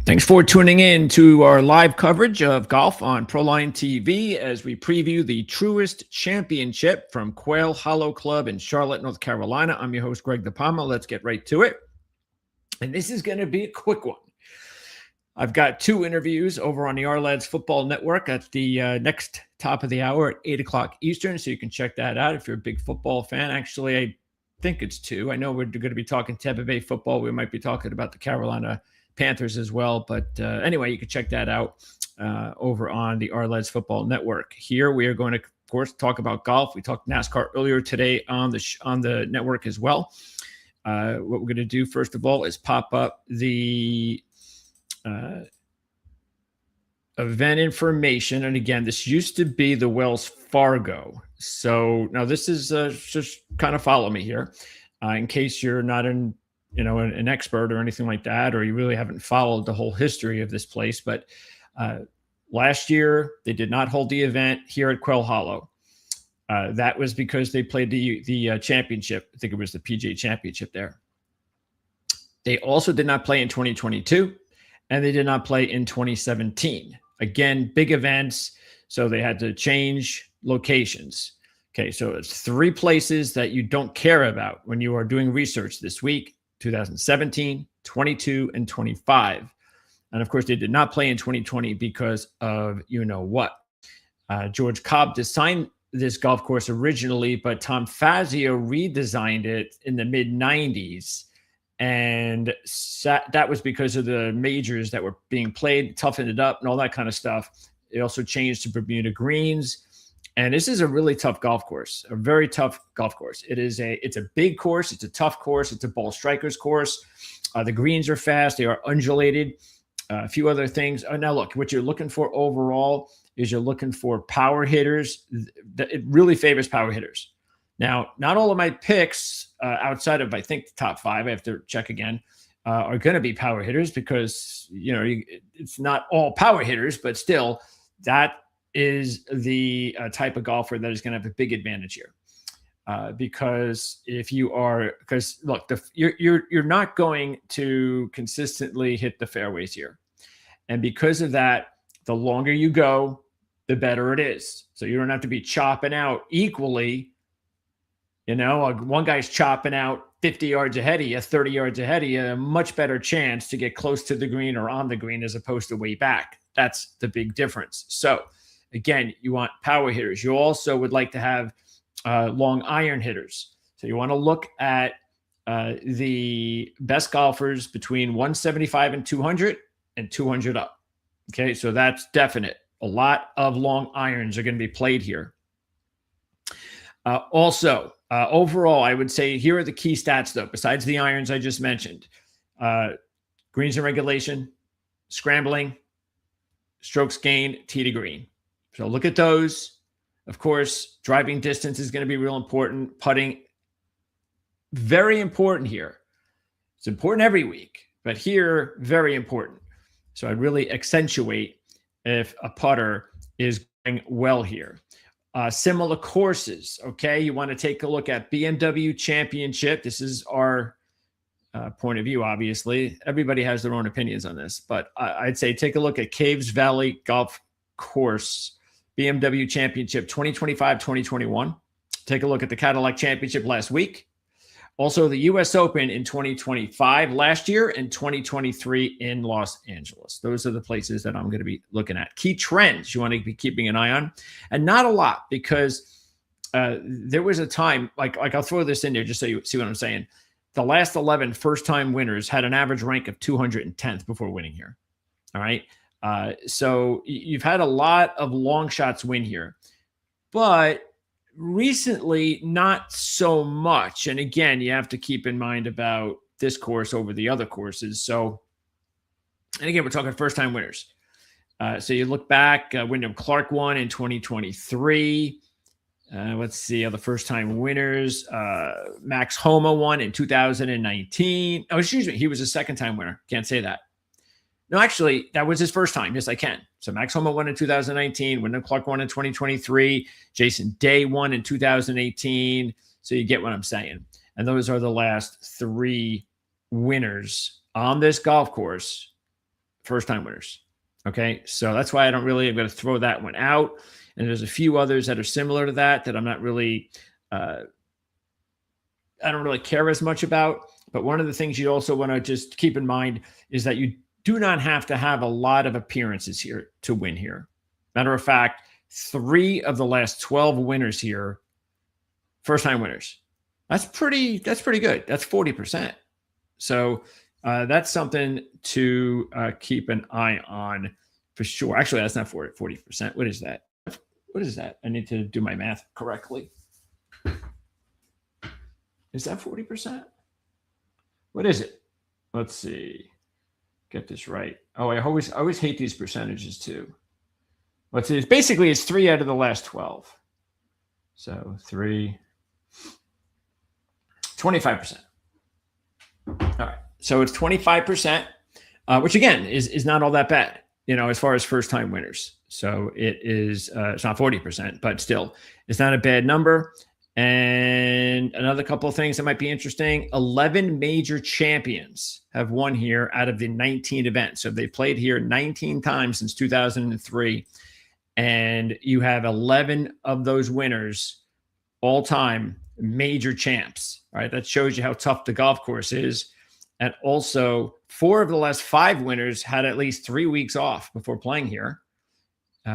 Thanks for tuning in to our live coverage of golf on Proline TV as we preview the Truist Championship from Quail Hollow Club in Charlotte, North Carolina. I'm your host, Greg DePalma. Let's get right to it. And this is going to be a quick one. I've got two interviews over on the Our Football Network at the next top of the hour at 8 o'clock Eastern, so you can check that out if you're a big football fan. Actually, I think it's two. I know we're going to be talking Tampa Bay football. We might be talking about the Carolina Panthers as well. But anyway, you can check that out over on the Our Football Network. Here we are going to, of course, talk about golf. We talked NASCAR earlier today on the network as well. What we're going to do, first of all, is pop up the event information. And again, this used to be the Wells Fargo. So now this is just kind of follow me here in case you're not an expert or anything like that, or you really haven't followed the whole history of this place. But last year, they did not hold the event here at Quail Hollow. That was because they played the championship. I think it was the PGA Championship there. They also did not play in 2022, and they did not play in 2017. Again, big events, so they had to change locations. Okay, so it's three places that you don't care about when you are doing research this week: 2017, 22, and 25. And of course, they did not play in 2020 because of what. George Cobb designed this golf course originally, but Tom Fazio redesigned it in the mid-90s. And that was because of the majors that were being played, toughened it up and all that kind of stuff. It also changed to Bermuda greens. And this is a really tough golf course, a very tough golf course. It's a big course. It's a tough course. It's a ball strikers course. The greens are fast. They are undulated. A few other things. Now, look, what you're looking for overall is you're looking for power hitters. It really favors power hitters. Now, not all of my picks outside of, I think, the top five, I have to check again, are going to be power hitters because, it's not all power hitters, but still that is the type of golfer that is going to have a big advantage here. Because look, you're not going to consistently hit the fairways here. And because of that, the longer you go, the better it is. So you don't have to be chopping out equally. One guy's chopping out 50 yards ahead of you, 30 yards ahead of you, a much better chance to get close to the green or on the green as opposed to way back. That's the big difference. So again, you want power hitters. You also would like to have long iron hitters. So you want to look at the best golfers between 175 and 200 and 200 up. Okay, so that's definite. A lot of long irons are going to be played here. Overall, I would say here are the key stats, though, besides the irons I just mentioned. Greens in regulation, scrambling, strokes gained, tee to green. So look at those. Of course, driving distance is going to be real important. Putting, very important here. It's important every week, but here, very important. So I'd really accentuate if a putter is going well here. Similar courses, okay? You want to take a look at BMW Championship. This is our point of view, obviously. Everybody has their own opinions on this, but I'd say take a look at Caves Valley Golf Course, BMW Championship 2025-2021. Take a look at the Cadillac Championship last week. Also, the U.S. Open in 2025 last year and 2023 in Los Angeles. Those are the places that I'm going to be looking at. Key trends you want to be keeping an eye on. And not a lot because there was a time, like I'll throw this in there just so you see what I'm saying. The last 11 first-time winners had an average rank of 210th before winning here. All right. So you've had a lot of long shots win here. But recently, not so much. And again, you have to keep in mind about this course over the other courses. So, and again, we're talking first-time winners. So you look back, Wyndham Clark won in 2023. Let's see other first-time winners. Max Homa won in 2019. Oh, excuse me. He was a second-time winner. Can't say that. No, actually, that was his first time. Yes, I can. So Max Homa won in 2019. Wyndham Clark won in 2023. Jason Day won in 2018. So you get what I'm saying. And those are the last three winners on this golf course first-time winners. Okay, so that's why I'm going to throw that one out. And there's a few others that are similar to that I'm not really, I don't really care as much about. But one of the things you also want to just keep in mind is that you do not have to have a lot of appearances here to win here. Matter of fact, 3 of the last 12 winners here, first-time winners. That's pretty good. That's 40%. So that's something to keep an eye on for sure. Actually, that's not 40%. What is that? What is that? I need to do my math correctly. Is that 40%? What is it? Let's see. Get this right. Oh, I always hate these percentages too. Let's see. It's 3 out of the last 12. So 25%. All right. So it's 25%, which again is not all that bad, as far as first-time winners. So it is, it's not 40%, but still, it's not a bad number. And another couple of things that might be interesting, 11 major champions have won here out of the 19 events. So they played here 19 times since 2003. And you have 11 of those winners all-time major champs. All right, that shows you how tough the golf course is. And also 4 of the last 5 winners had at least 3 weeks off before playing here.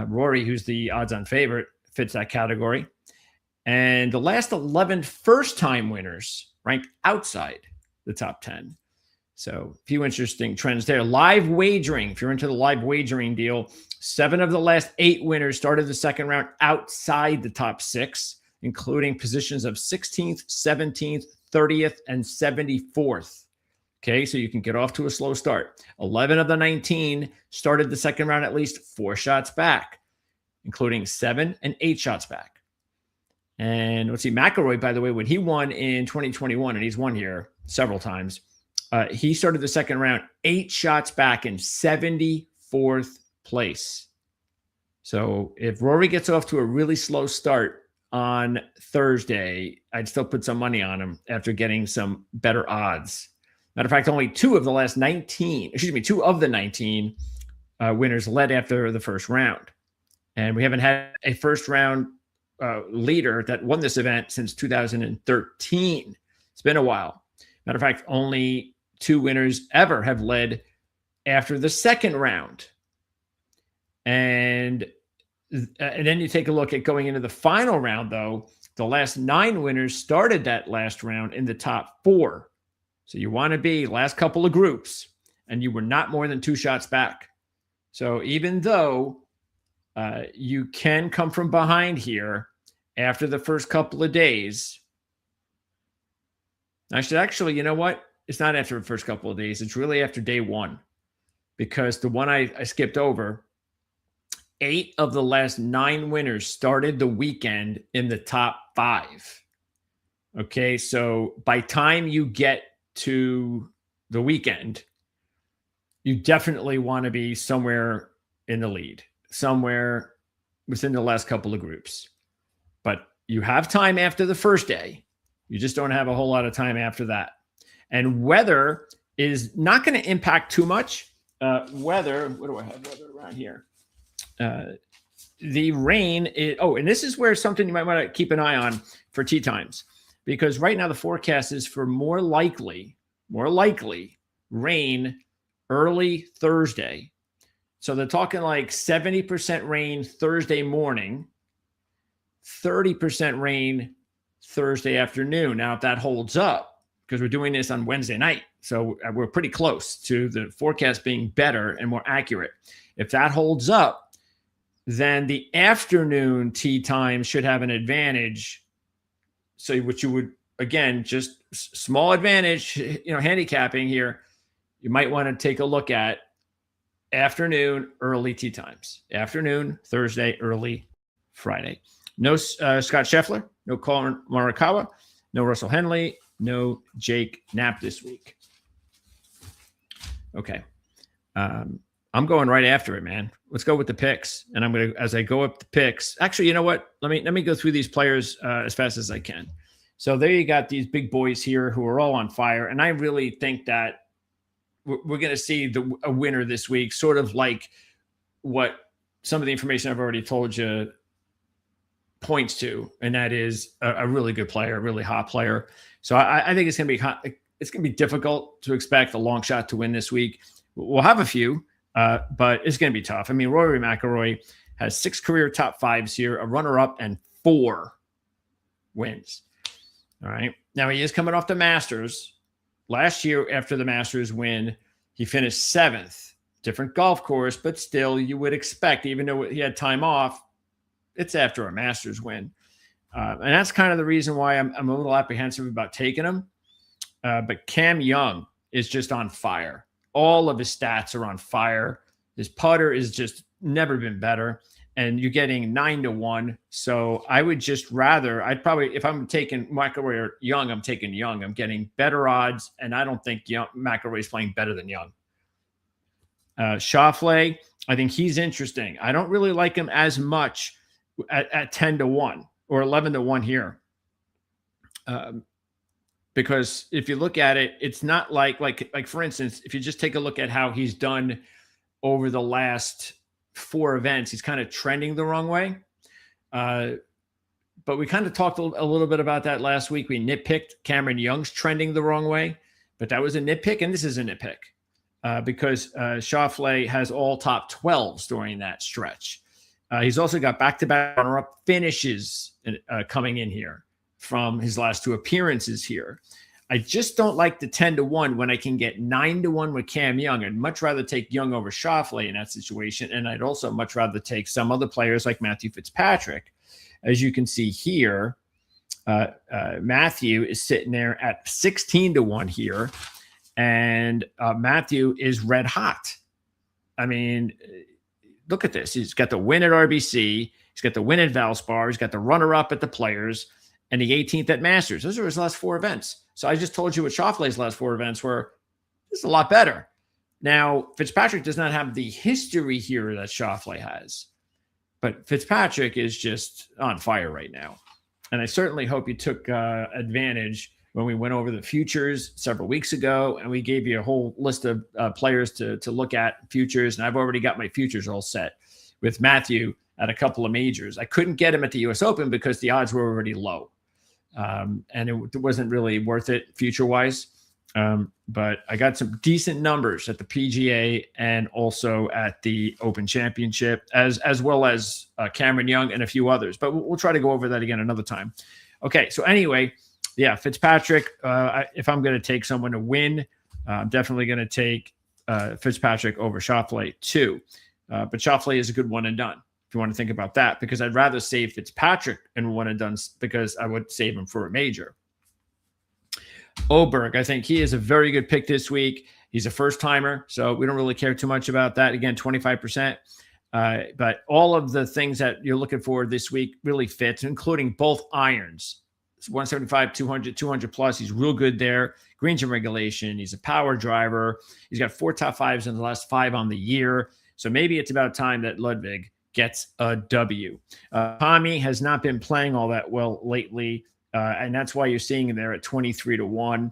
Rory, who's the odds-on favorite, fits that category. And the last 11 first-time winners ranked outside the top 10. So a few interesting trends there. Live wagering, if you're into the live wagering deal, 7 of the last 8 winners started the second round outside the top 6, including positions of 16th, 17th, 30th, and 74th. Okay, so you can get off to a slow start. 11 of the 19 started the second round at least 4 shots back, including 7 and 8 shots back. And let's see, McIlroy, by the way, when he won in 2021, and he's won here several times, he started the second round 8 shots back in 74th place. So if Rory gets off to a really slow start on Thursday, I'd still put some money on him after getting some better odds. Matter of fact, only 2 of the 19 winners led after the first round. And we haven't had a first round leader that won this event since 2013. It's been a while. Matter of fact, only 2 winners ever have led after the second round. And then you take a look at going into the final round, though. The last 9 winners started that last round in the top 4. So you want to be last couple of groups, and you were not more than 2 shots back. So even though you can come from behind here after the first couple of days, I should actually, you know what? It's not after the first couple of days. It's really after day 1, because the one I skipped over, 8 of the last 9 winners started the weekend in the top 5. Okay, so by time you get to the weekend, you definitely want to be somewhere in the lead, somewhere within the last couple of groups. But you have time after the first day. You just don't have a whole lot of time after that. And weather is not going to impact too much. Weather, what do I have weather around here? The rain is, and this is where something you might want to keep an eye on for tee times, because right now the forecast is for more likely rain early Thursday. So they're talking like 70% rain Thursday morning, 30% rain Thursday afternoon. Now, if that holds up, because we're doing this on Wednesday night, so we're pretty close to the forecast being better and more accurate. If that holds up, then the afternoon tee time should have an advantage. So what you would, again, just small advantage, handicapping here, you might want to take a look at afternoon early tee times. Afternoon, Thursday, early Friday. No Scott Scheffler, no Colin Morikawa, no Russell Henley, no Jake Knapp this week. Okay. I'm going right after it, man. Let's go with the picks. And I'm going to, as I go up the picks, actually, you know what? Let me go through these players as fast as I can. So there you got these big boys here who are all on fire. And I really think that we're going to see a winner this week, sort of like what some of the information I've already told you points to, and that is a really good player, a really hot player. So I think it's going to be difficult to expect a long shot to win this week. We'll have a few, but it's going to be tough. I mean, Rory McIlroy has 6 career top 5s here, a runner-up, and 4 wins. All right. Now he is coming off the Masters. Last year, after the Masters win, he finished 7th. Different golf course, but still, you would expect, even though he had time off, it's after a Masters win. And that's kind of the reason why I'm a little apprehensive about taking him. But Cam Young is just on fire. All of his stats are on fire. His putter is just never been better. And you're getting 9-1. So I would just rather, if I'm taking McIlroy or Young, I'm taking Young. I'm getting better odds. And I don't think McIlroy is playing better than Young. Schauffele, I think he's interesting. I don't really like him as much at 10-1 or 11-1 here. Because if you look at it, it's not like for instance, if you just take a look at how he's done over the last 4 events, he's kind of trending the wrong way. But we kind of talked a little bit about that last week. We nitpicked Cameron Young's trending the wrong way, but that was a nitpick, and this is a nitpick because Schauffele has all top 12s during that stretch. He's also got back-to-back runner-up finishes coming in here from his last 2 appearances here. I just don't like the 10-1 when I can get 9-1 with Cam Young. I'd much rather take Young over Schauffele in that situation. And I'd also much rather take some other players like Matthew Fitzpatrick. As you can see here, Matthew is sitting there at 16-1 here. And Matthew is red hot. I mean, look at this. He's got the win at RBC. He's got the win at Valspar. He's got the runner-up at the Players and the 18th at Masters. Those are his last 4 events. So I just told you what Schauffele's last 4 events were. This is a lot better. Now, Fitzpatrick does not have the history here that Schauffele has. But Fitzpatrick is just on fire right now. And I certainly hope you took advantage when we went over the futures several weeks ago, and we gave you a whole list of players to look at futures. And I've already got my futures all set with Matthew at a couple of majors. I couldn't get him at the U.S. Open because the odds were already low. And it wasn't really worth it future-wise. But I got some decent numbers at the PGA and also at the Open Championship, as well as Cameron Young and a few others. But we'll try to go over that again another time. Okay, so anyway, yeah, Fitzpatrick, if I'm going to take someone to win, I'm definitely going to take Fitzpatrick over Schauffele too. But Schauffele is a good one and done. If you want to think about that, because I'd rather save Fitzpatrick in one and done because I would save him for a major. Oberg, I think he is a very good pick this week. He's a first timer, so we don't really care too much about that. Again, 25%. But all of the things that you're looking for this week really fits, including both irons. It's 175, 200, 200 plus. He's real good there. Greens and regulation. He's a power driver. He's got 4 top 5s in the last 5 on the year. So maybe it's about time that Ludwig gets a W. Tommy has not been playing all that well lately, and that's why you're seeing him there at 23-1.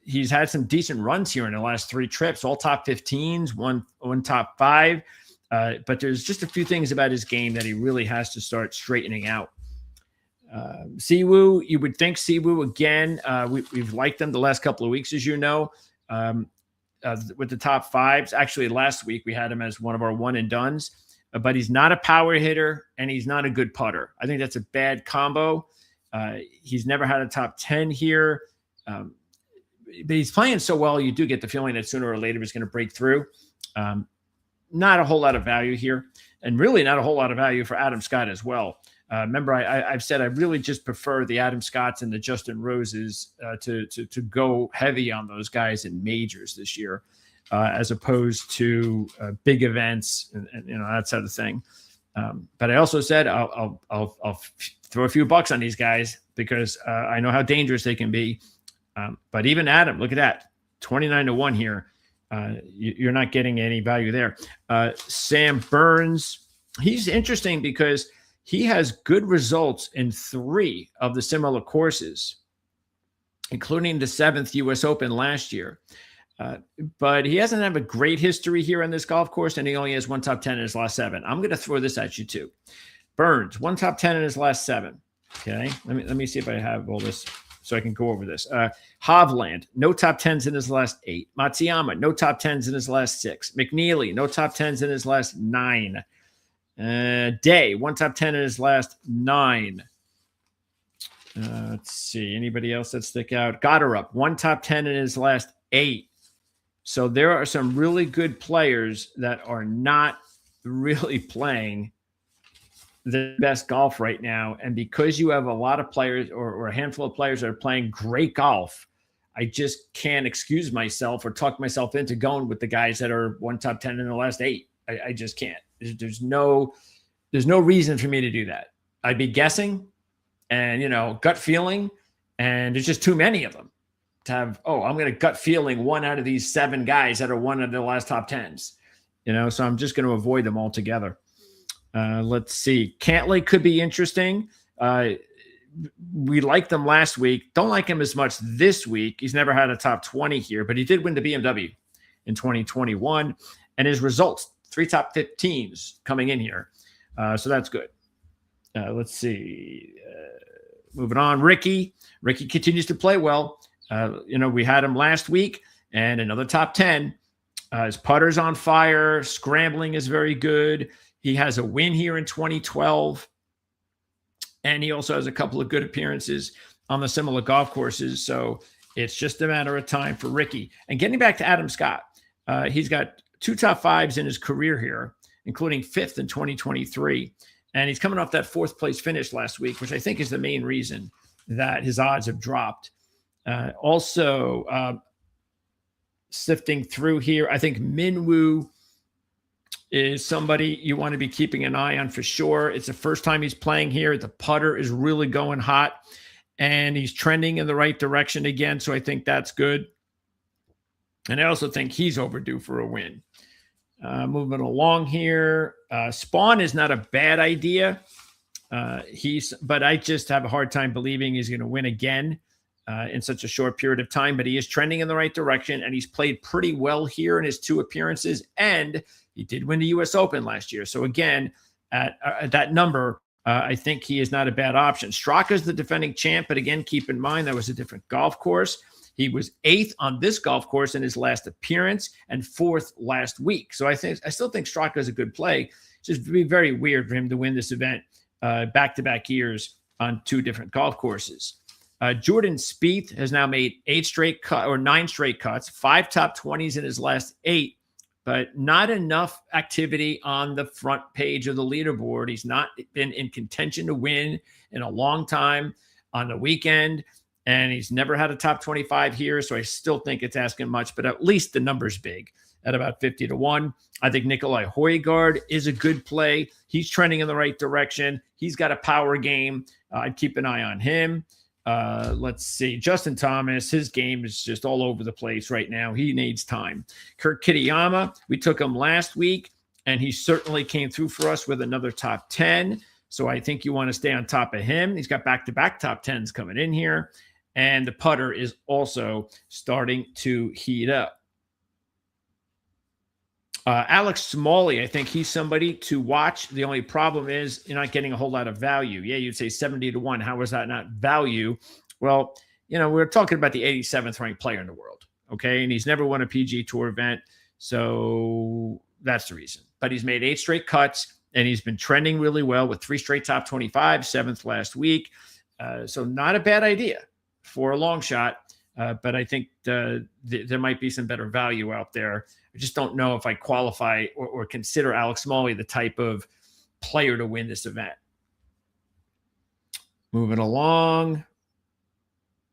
He's had some decent runs here in the last 3 trips, all top 15s, one top 5. But there's just a few things about his game that he really has to start straightening out. Siwoo, you would think Siwoo again. We've liked them the last couple of weeks, as you know, with the top 5s. Actually, last week we had him as one of our one and dones. But he's not a power hitter, and he's not a good putter. I think that's a bad combo. He's never had a top 10 here. But he's playing so well, you do get the feeling that sooner or later he's going to break through. Not a whole lot of value here, and really not a whole lot of value for Adam Scott as well. Remember, I've said I really just prefer the Adam Scotts and the Justin Roses to go heavy on those guys in majors this year. As opposed to big events and that sort of thing. But I also said I'll throw a few bucks on these guys because I know how dangerous they can be. But even Adam, look at that, 29-1 here. You're not getting any value there. Sam Burns, he's interesting because he has good results in 3 of the similar courses, including the 7th U.S. Open last year. But he hasn't had a great history here on this golf course, and he only has one top 10 in his last 7. I'm going to throw this at you too. Burns, one top 10 in his last 7. Okay, let me see if I have all this so I can go over this. Hovland, no top 10s in his last 8. Matsuyama, no top 10s in his last 6. McNeely, no top 10s in his last 9. Day, one top 10 in his last 9. Let's see, anybody else that stick out? Goddard, one top 10 in his last 8. So there are some really good players that are not really playing the best golf right now. And because you have a lot of players or a handful of players that are playing great golf, I just can't excuse myself or talk myself into going with the guys that are one top 10 in the last 8. I just can't. There's no reason for me to do that. I'd be guessing and, gut feeling, and there's just too many of them to have, I'm going to gut feeling one out of these 7 guys that are one of the last top 10s, so I'm just going to avoid them altogether. Let's see. Cantlay could be interesting. We liked him last week. Don't like him as much this week. He's never had a top 20 here, but he did win the BMW in 2021. And his results, 3 top 15s coming in here. So that's good. Let's see. Moving on. Ricky continues to play well. We had him last week and another top 10. His putter's on fire. Scrambling is very good. He has a win here in 2012. And he also has a couple of good appearances on the similar golf courses. So it's just a matter of time for Ricky. And getting back to Adam Scott, he's got 2 top 5s in his career here, including 5th in 2023. And he's coming off that 4th place finish last week, which I think is the main reason that his odds have dropped. Also, sifting through here, I think Minwoo is somebody you want to be keeping an eye on for sure. It's the first time he's playing here. The putter is really going hot, and he's trending in the right direction again, so I think that's good. And I also think he's overdue for a win. Moving along here, Spawn is not a bad idea. But I just have a hard time believing he's going to win again in such a short period of time. But he is trending in the right direction, and he's played pretty well here in his 2 appearances, and he did win the U.S. Open last year. So again, at that number, I think he is not a bad option. Straka's the defending champ, but again, keep in mind that was a different golf course. He was 8th on this golf course in his last appearance and 4th last week. So I still think Straka is a good play. It's just be very weird for him to win this event back-to-back years on 2 different golf courses. Jordan Spieth has now made 9 straight cuts, 5 top 20s in his last 8. But not enough activity on the front page of the leaderboard. He's not been in contention to win in a long time on the weekend, and he's never had a top 25 here, so I still think it's asking much, but at least the number's big at about 50-1. I think Nikolai Højgaard is a good play. He's trending in the right direction. He's got a power game. I'd keep an eye on him. Let's see. Justin Thomas, his game is just all over the place right now. He needs time. Kurt Kitayama, we took him last week, and he certainly came through for us with another top 10. So I think you want to stay on top of him. He's got back-to-back top 10s coming in here. And the putter is also starting to heat up. Alex Smalley, I think he's somebody to watch. The only problem is you're not getting a whole lot of value. Yeah, you'd say 70-1. How is that not value? Well, we're talking about the 87th ranked player in the world, okay? And he's never won a PGA Tour event, so that's the reason. But he's made 8 straight cuts, and he's been trending really well with 3 straight top 25, 7th last week. So not a bad idea for a long shot. But I think there might be some better value out there. I just don't know if I qualify or consider Alex Smalley the type of player to win this event. Moving along. It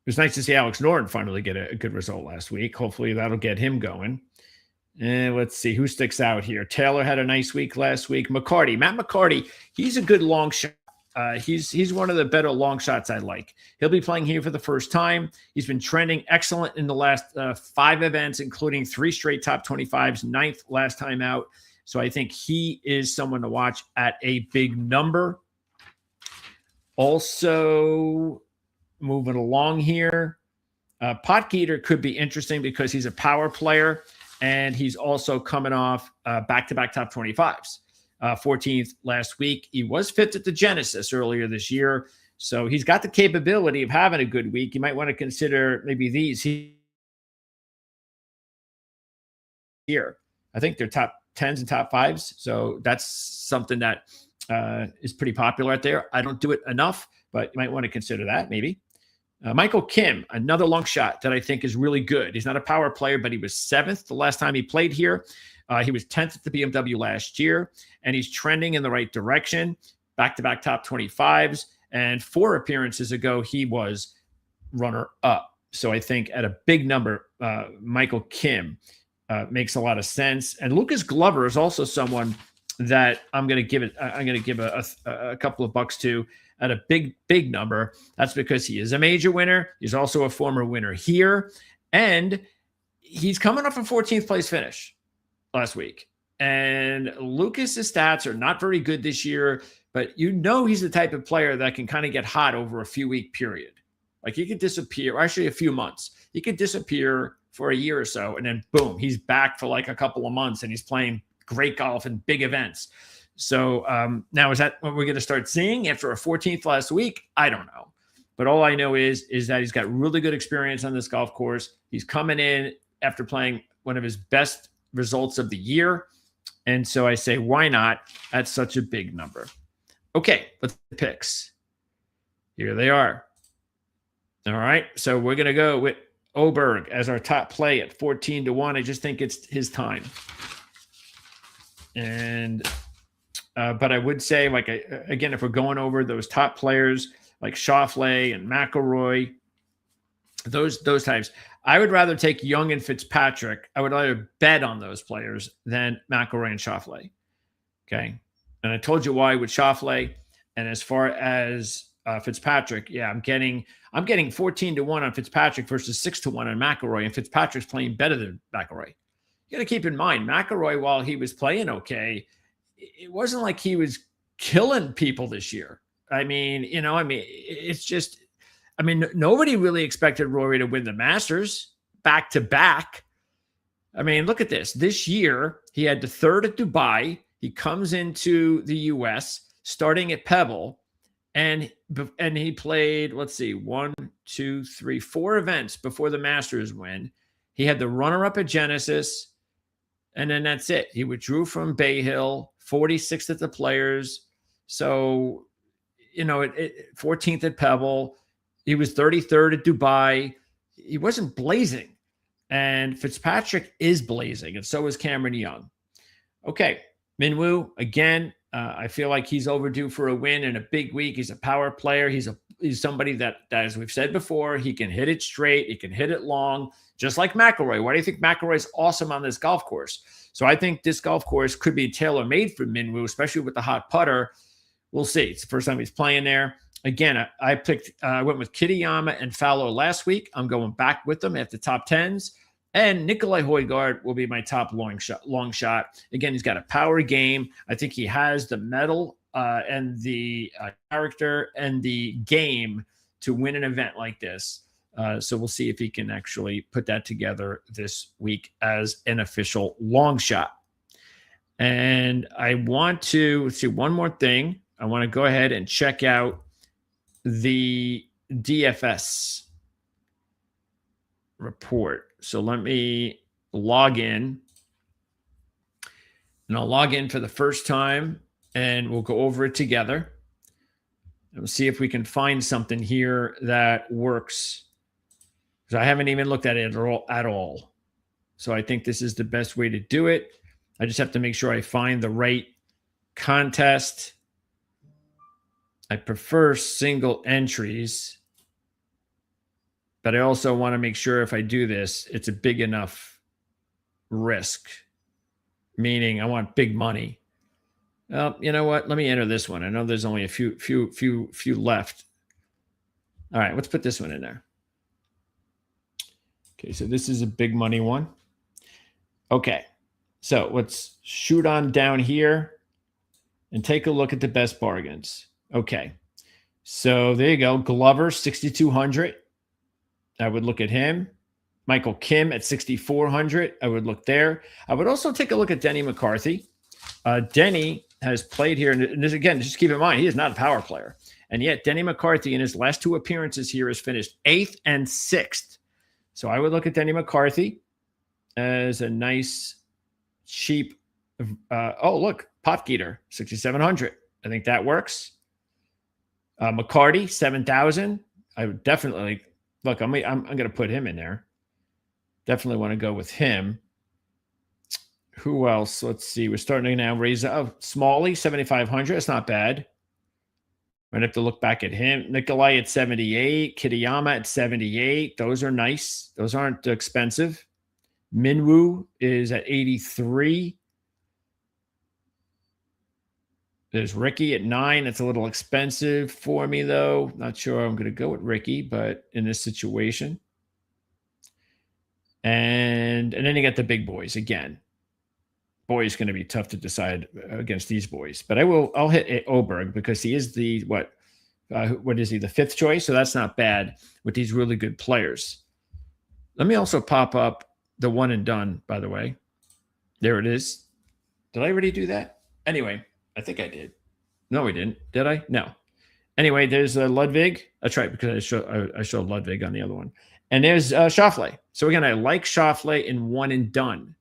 was nice to see Alex Norton finally get a good result last week. Hopefully that'll get him going. And let's see who sticks out here. Taylor had a nice week last week. Matt McCarty, he's a good long shot. He's one of the better long shots I like. He'll be playing here for the first time. He's been trending excellent in the last 5 events, including 3 straight top 25s, 9th last time out. So I think he is someone to watch at a big number. Also, moving along here, Potgieter could be interesting because he's a power player, and he's also coming off back-to-back top 25s. 14th last week. He was fifth at the Genesis earlier this year, so he's got the capability of having a good week. You might want to consider maybe these here. I think they're top 10s and top 5s, so that's something that is pretty popular out there. I don't do it enough, but you might want to consider that maybe. Michael Kim, another long shot that I think is really good. He's not a power player, but he was 7th the last time he played here. He was 10th at the BMW last year, and he's trending in the right direction. Back-to-back top 25s, and 4 appearances ago, he was runner-up. So I think at a big number, Michael Kim makes a lot of sense. And Lucas Glover is also someone that I'm going to give a couple of bucks to at a big number. That's because he is a major winner. He's also a former winner here, and he's coming off a 14th place finish last week. And Lucas's stats are not very good this year, but he's the type of player that can kind of get hot over a few week period. Like he could disappear, or actually a few months. He could disappear for a year or so, and then boom, he's back for like a couple of months, and he's playing great golf and big events. So now is that what we're going to start seeing after a 14th last week? I don't know. But all I know is that he's got really good experience on this golf course. He's coming in after playing one of his best results of the year. And so I say, why not? That's such a big number. Okay, let's picks. Here they are. All right, so we're going to go with Oberg as our top play at 14-1. I just think it's his time. And but I would say, like, again, if we're going over those top players like Schauffele and McIlroy, those types, I would rather take Young and Fitzpatrick. I would rather bet on those players than McIlroy and Schauffele. Okay, and I told you why with Schauffele. And as far as Fitzpatrick, yeah, I'm getting 14-1 on Fitzpatrick versus 6-1 on McIlroy, and Fitzpatrick's playing better than McIlroy. You got to keep in mind, McIlroy, while he was playing okay, it wasn't like he was killing people this year. It's just, nobody really expected Rory to win the Masters back to back. I mean, look at this. This year, he had the 3rd at Dubai. He comes into the U.S. starting at Pebble, and he played, let's see, 1, 2, 3, 4 events before the Masters win. He had the runner-up at Genesis, and then that's it. He withdrew from Bay Hill, 46th at the Players. So, 14th at Pebble. He was 33rd at Dubai. He wasn't blazing. And Fitzpatrick is blazing, and so is Cameron Young. Okay, Minwoo, again, I feel like he's overdue for a win in a big week. He's a power player. He's somebody that, as we've said before, he can hit it straight. He can hit it long, just like McIlroy. Why do you think McIlroy's awesome on this golf course? So I think this golf course could be tailor-made for Minwoo, especially with the hot putter. We'll see. It's the first time he's playing there. Again, I went with Kitayama and Fowler last week. I'm going back with them at the top 10s. And Nikolai Højgaard will be my top long shot. Again, he's got a power game. I think he has the mettle and the character and the game to win an event like this. So we'll see if he can actually put that together this week as an official long shot. And I want to see one more thing. I want to go ahead and check out the DFS report. So let me log in, and I'll log in for the first time, and we'll go over it together. And we'll see if we can find something here that works, because I haven't even looked at it at all. So I think this is the best way to do it. I just have to make sure I find the right contest. I prefer single entries, but I also want to make sure if I do this, it's a big enough risk, meaning I want big money. Well, you know what? Let me enter this one. I know there's only a few left. All right, let's put this one in there. Okay, so this is a big money one. Okay, so let's shoot on down here and take a look at the best bargains. Okay, so there you go. Glover, 6,200. I would look at him. Michael Kim at 6,400. I would look there. I would also take a look at Denny McCarthy. Denny has played here, and this, again, just keep in mind, he is not a power player. And yet, Denny McCarthy in his last 2 appearances here has finished 8th and 6th. So I would look at Denny McCarthy as a nice, cheap. Oh, look, Potgieter, 6,700. I think that works. McCarty, 7,000. I would definitely look. I'm going to put him in there. Definitely want to go with him. Who else? Let's see. We're starting to now raise up. Smalley, 7,500. That's not bad. Might have to look back at him. Nikolai at 78. Kitayama at 78. Those are nice. Those aren't expensive. Minwoo is at 83. There's Ricky at 9. That's a little expensive for me, though. Not sure I'm going to go with Ricky, but in this situation. And then you got the big boys again. Boy, it's going to be tough to decide against these boys. But I'll hit Oberg because he is the, what is he, the 5th choice? So that's not bad with these really good players. Let me also pop up the one and done, by the way. There it is. Did I already do that? Anyway, I think I did. No, we didn't. Did I? No. Anyway, there's Ludwig. That's right, because I showed Ludwig on the other one. And there's Schauffele. So again, I like Schauffele in one and done.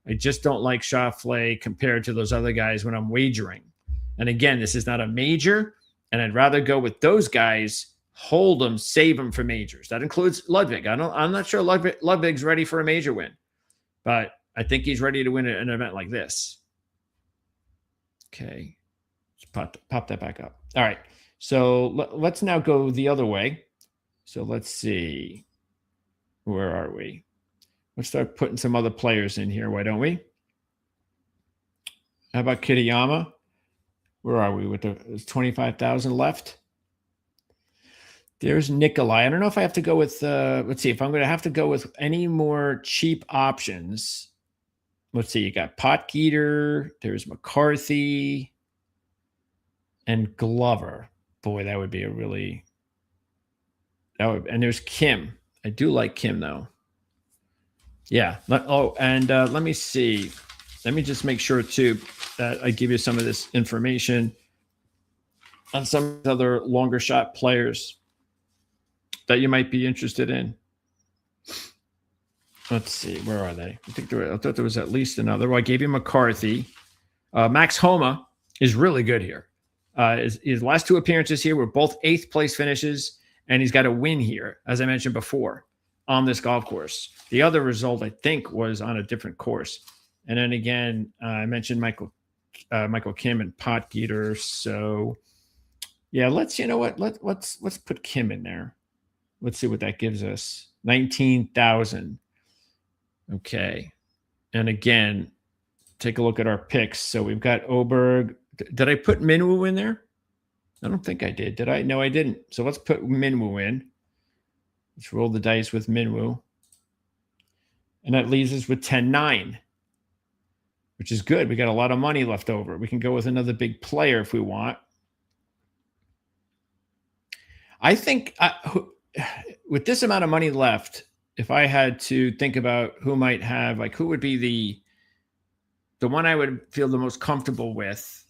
I just don't like Schauffele compared to those other guys when I'm wagering. And again, this is not a major, and I'd rather go with those guys, hold them, save them for majors. That includes Ludwig. I'm not sure Ludwig's ready for a major win, but I think he's ready to win an event like this. Okay, just pop that back up. All right, so let's now go the other way. So let's see, where are we? Let's start putting some other players in here. Why don't we? How about Kitayama? Where are we? There's 25,000 left. There's Nikolai. I don't know if I have to go with, let's see, if I'm going to have to go with any more cheap options. Let's see, you got Potgieter, there's McCarthy, and Glover. Boy, that would be a really, and there's Kim. I do like Kim, though. Yeah. Let me see. Let me just make sure, too, that I give you some of this information on some other longer shot players that you might be interested in. Let's see. Where are they? I thought there was at least another. Well, I gave you McCarthy. Max Homa is really good here. His last 2 appearances here were both 8th place finishes, and he's got a win here, as I mentioned before, on this golf course. The other result, I think, was on a different course. And then again, I mentioned Michael Kim and Potgieter. So yeah, let's put Kim in there. Let's see what that gives us. 19,000. Okay. And again, take a look at our picks. So we've got Oberg. Did I put Minwoo in there? I don't think I did. Did I? No, I didn't. So let's put Minwoo in. Let's roll the dice with Minwoo. And that leaves us with 10-9, which is good. We got a lot of money left over. We can go with another big player if we want. I think with this amount of money left, if I had to think about who might have, like, who would be the one I would feel the most comfortable with,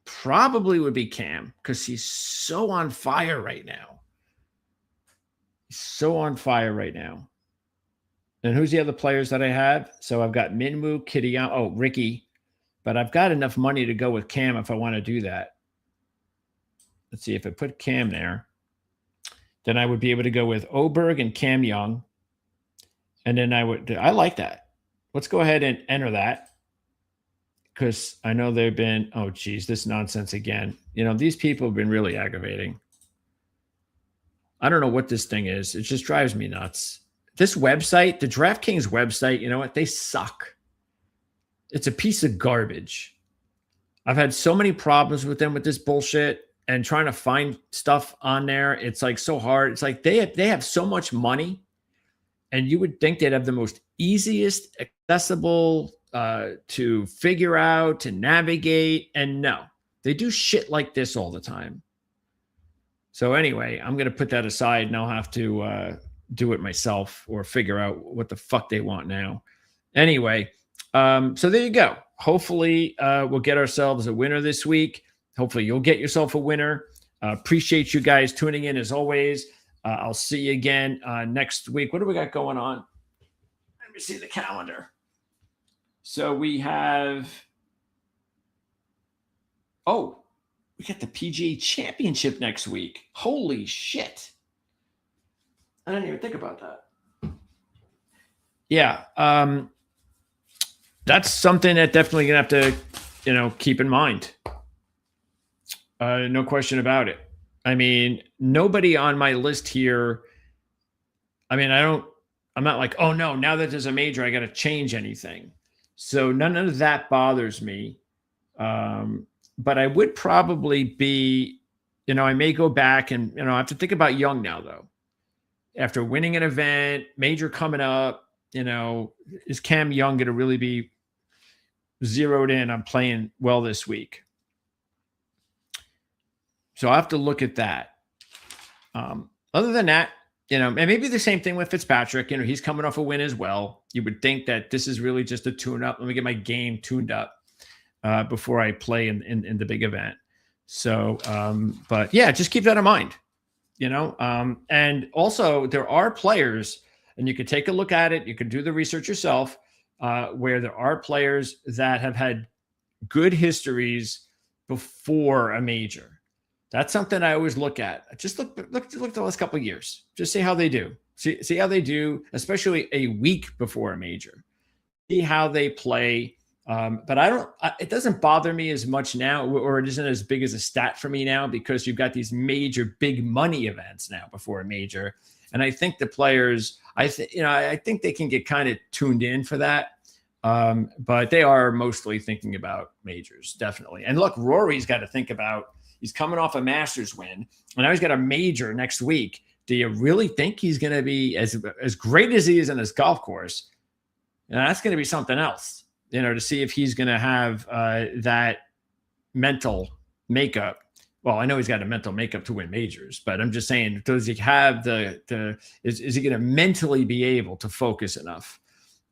probably would be Cam, because he's so on fire right now. He's so on fire right now. And who's the other players that I have? So I've got Minwoo, Kitayama, Ricky. But I've got enough money to go with Cam if I want to do that. Let's see, if I put Cam there, then I would be able to go with Oberg and Cam Young. And then I like that. Let's go ahead and enter that, because I know they've been, oh, geez, this nonsense again. These people have been really aggravating. I don't know what this thing is. It just drives me nuts. This website, the DraftKings website, you know what? They suck. It's a piece of garbage. I've had so many problems with them with this bullshit, and trying to find stuff on there. It's like so hard. It's like they have so much money, and you would think they'd have the most easiest, accessible to figure out, to navigate. And no, they do shit like this all the time. So anyway, I'm going to put that aside, and I'll have to do it myself or figure out what the fuck they want now. Anyway, so there you go. Hopefully, we'll get ourselves a winner this week. Hopefully, you'll get yourself a winner. Appreciate you guys tuning in as always. I'll see you again next week. What do we got going on? Let me see the calendar. So we have, we got the PGA Championship next week. Holy shit. I didn't even think about that. Yeah. That's something that definitely gonna have to, keep in mind. No question about it. I mean, nobody on my list here. I mean, I'm not like, oh no, now that there's a major, I got to change anything. So none of that bothers me. But I would probably be, I may go back and, I have to think about Young now though. After winning an event, major coming up, is Cam Young going to really be zeroed in on playing well this week? So I have to look at that. Other than that, and maybe the same thing with Fitzpatrick. He's coming off a win as well. You would think that this is really just a tune-up. Let me get my game tuned up before I play in the big event. So, but yeah, just keep that in mind. And also there are players, and you could take a look at it. You can do the research yourself, where there are players that have had good histories before a major. That's something I always look at. Just look the last couple of years. Just see how they do. See how they do, especially a week before a major. See how they play. But it doesn't bother me as much now, or it isn't as big as a stat for me now, because you've got these major big money events now before a major. And I think the players, I think they can get kind of tuned in for that. But they are mostly thinking about majors, definitely. And look, Rory's got to think about, he's coming off a Masters win, and now he's got a major next week. Do you really think he's going to be as great as he is in this golf course? And that's going to be something else, to see if he's going to have that mental makeup. Well, I know he's got a mental makeup to win majors, but I'm just saying, does he have is he going to mentally be able to focus enough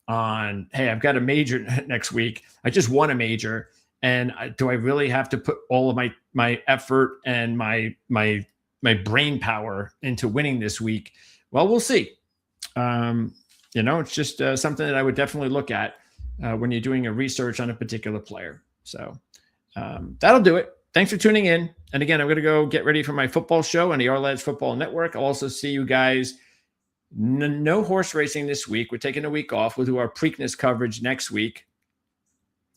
on, hey, I've got a major next week. I just won a major. And do I really have to put all of my effort and my brain power into winning this week? Well, we'll see. It's just something that I would definitely look at when you're doing a research on a particular player. So that'll do it. Thanks for tuning in. And again, I'm going to go get ready for my football show on the Our Football Network. I'll also see you guys. No horse racing this week. We're taking a week off. We'll do our Preakness coverage next week.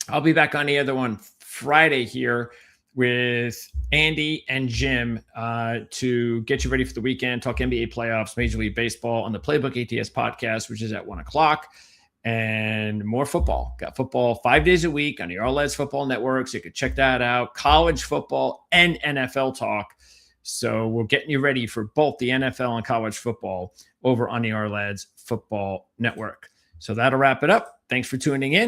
I'll be back on the other one Friday here with Andy and Jim to get you ready for the weekend, talk NBA playoffs, Major League Baseball on the Playbook ATS podcast, which is at 1:00, and more football. Got football 5 days a week on the Our Football Network, so you can check that out. College football and NFL talk. So we're getting you ready for both the NFL and college football over on the Our Football Network. So that'll wrap it up. Thanks for tuning in.